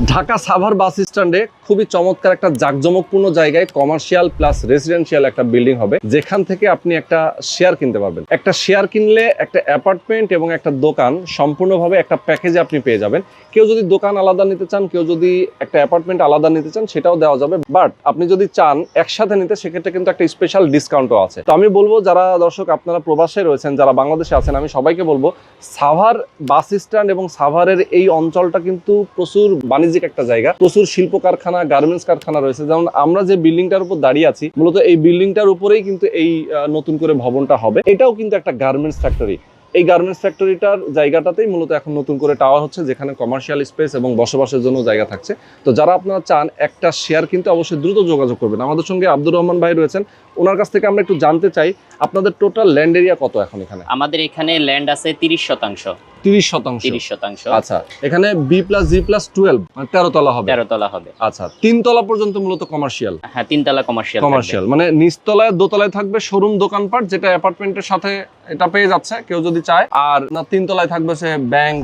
ঢাকা সাভার বাস স্ট্যান্ডে খুবই চমৎকার একটা জাঁকজমকপূর্ণ জায়গায় কমার্শিয়াল প্লাস রেসিডেন্সিয়াল একটা বিল্ডিং হবে, যেখান থেকে আপনি একটা শেয়ার কিনতে পারবেন। একটা শেয়ার কিনলে একটা অ্যাপার্টমেন্ট এবং একটা দোকান সম্পূর্ণভাবে একটা প্যাকেজে আপনি পেয়ে যাবেন। কেউ যদি দোকান আলাদা নিতে চান, কেউ যদি একটা অ্যাপার্টমেন্ট আলাদা নিতে চান, সেটাও দেওয়া যাবে। বাট আপনি যদি চান একসাথে নিতে, সেক্ষেত্রে কিন্তু একটা স্পেশাল ডিসকাউন্টও আছে। তো আমি বলবো, যারা দর্শক আপনারা প্রবাসে রয়েছেন, যারা বাংলাদেশে আছেন, আমি সবাইকে বলবো সাভার বাস স্ট্যান্ড এবং সাভারের এই অঞ্চলটা কিন্তু প্রচুর বাণিজ্যিক একটা জায়গা, প্রচুর শিল্প কারখানা, গার্মেন্টস কারখানা রয়েছে। যেমন আমরা যে বিল্ডিংটার উপর দাঁড়িয়ে আছি, মূলত এই বিল্ডিংটার উপরেই কিন্তু এই নতুন করে ভবনটা হবে। এটাও কিন্তু একটা গার্মেন্টস ফ্যাক্টরি। এই গার্মেন্টস ফ্যাক্টরিটার জায়গাটাতেই মূলত এখন নতুন করে টাওয়ার হচ্ছে, যেখানে কমার্শিয়াল স্পেস এবং বসবাসের জন্য জায়গা থাকছে। তো যারা আপনারা চান একটা শেয়ার কিনতে, অবশ্যই দ্রুত যোগাযোগ করবেন। আমাদের সঙ্গে আব্দুর রহমান ভাই রয়েছেন, ওনার কাছ থেকে আমরা একটু জানতে চাই আপনাদের টোটাল ল্যান্ড এরিয়া কত এখন এখানে? আমাদের এখানে ল্যান্ড আছে 30%। 30%। আচ্ছা, এখানে B+G+12 মানে 13 তলা হবে। 13 তলা হবে। আচ্ছা, 3 তলা পর্যন্ত মূলত কমার্শিয়াল। হ্যাঁ, 3 তলা কমার্শিয়াল মানে নিচতলায় দোতলায় থাকবে শোরুম দোকানপাট, যেটা অ্যাপার্টমেন্টের সাথে এটা পেয়ে যাচ্ছে কেউ যদি চায়। আর না, 3 তলায় থাকবে সে ব্যাংক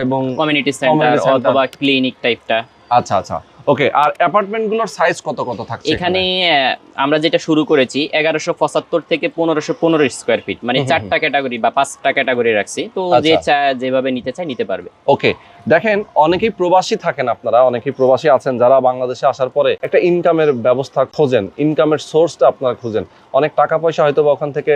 এবং কমিউনিটি সেন্টার অথবা ক্লিনিক টাইপটা। আচ্ছা আচ্ছা, ওকে। আর অ্যাপার্টমেন্ট গুলোর সাইজ কত কত থাকছে এখানে? আমরা যেটা শুরু করেছি 1175 থেকে 1515 স্কয়ার ফিট, মানে 4টা ক্যাটাগরি বা 5টা ক্যাটাগরি রাখছি। তো যে যেভাবে নিতে চায় নিতে পারবে। ওকে, দেখেন অনেকেই প্রবাসী থাকেন, আপনারা অনেকেই প্রবাসী আছেন যারা বাংলাদেশে আসার পরে একটা ইনকামের ব্যবস্থা খোঁজেন, ইনকামের সোর্সটা আপনারা খুঁজেন। অনেক টাকা পয়সা হয়তো বা ওখান থেকে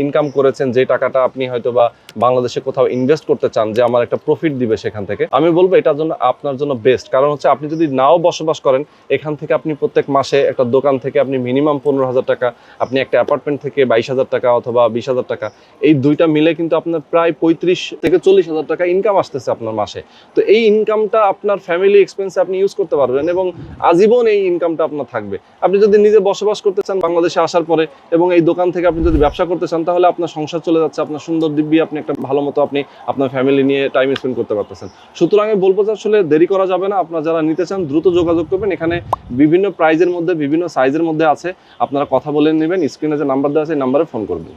ইনকাম করেছেন, যে টাকাটা আপনি হয়তো বা বাংলাদেশে কোথাও ইনভেস্ট করতে চান, যে আমার একটা প্রফিট দিবে সেখান থেকে। আমি বলবো এটার জন্য আপনার জন্য বেস্ট, কারণ হচ্ছে আপনি যদি নাও বসবাস করেন, এখান থেকে আপনি প্রত্যেক মাসে একটা দোকান থেকে আপনি মিনিমাম 15,000 টাকা, আপনি একটা অ্যাপার্টমেন্ট থেকে 22,000 টাকা অথবা 20,000 টাকা, এই দুইটা মিলে কিন্তু আপনার প্রায় 35 থেকে 40,000 টাকা ইনকাম আসতেছে আপনার মাসে। তো এই ইনকামটা আপনার ফ্যামিলি এক্সপেন্সে আপনি ইউজ করতে পারবেন এবং আজীবন এই ইনকামটা আপনার থাকবে। আপনি যদি নিজে বসবাস করতে চান বাংলাদেশে আসার পরে, এবং এই দোকান থেকে আপনি যদি ব্যবসা করতে চান, তাহলে আপনার সংসার চলে যাচ্ছে, আপনার সুন্দর দিব্যি আপনি একটা ভালো মতো আপনি আপনার ফ্যামিলি নিয়ে টাইম স্পেন্ড করতে পারতেছেন। সুতরাং আমি বলবো যে আসলে দেরি করা যাবে না। আপনারা যারা নিতে চান দ্রুত যোগাযোগ করবেন। এখানে বিভিন্ন প্রাইজের মধ্যে, বিভিন্ন সাইজের মধ্যে আছে, আপনারা কথা বলে নেবেন। স্ক্রিনে যে নাম্বার দেওয়া আছে এই নাম্বারে ফোন করবেন।